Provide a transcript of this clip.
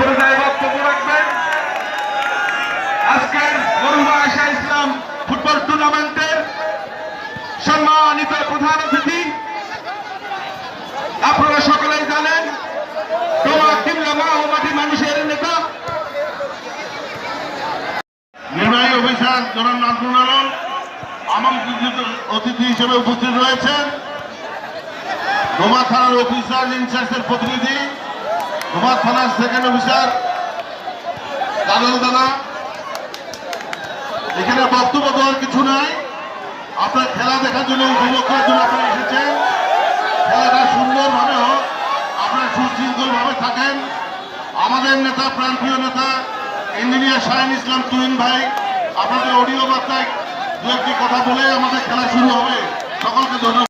পর্যায়ে বক্তব্য রাখবেন আজকের মরহুমা আয়েশা ইসলাম ফুটবল টুর্নামেন্টের সম্মানিত প্রধান অতিথি। আপনারা সকলেই জানেন ডোমা কিবলা মা ও মাটি মানুষের নেতা নির্বাহী অফিসার জনাব নাজমুল আলম আমন্ত্রিত অতিথি হিসেবে উপস্থিত রয়েছেন। ডোমা থানার অফিসার ইনচার্জের প্রতিনিধি, ডোমা থানার সেকেন্ড অফিসার কাজল দানা। এখানে বক্তব্য দেওয়ার কিছু নাই, আপনার খেলা দেখার জন্য উপভোগ করার জন্য আপনারা এসেছেন। খেলাটা সুন্দরভাবে হোক, আপনারা সুশৃঙ্খলভাবে থাকেন। আমাদের নেতা, প্রাণপ্রিয় নেতা ইঞ্জিনিয়ার শাহিন ইসলাম তুহিন ভাই আপনাদের অডিও বার্তায় দু একটি কথা বলে আমাদের খেলা শুরু হবে।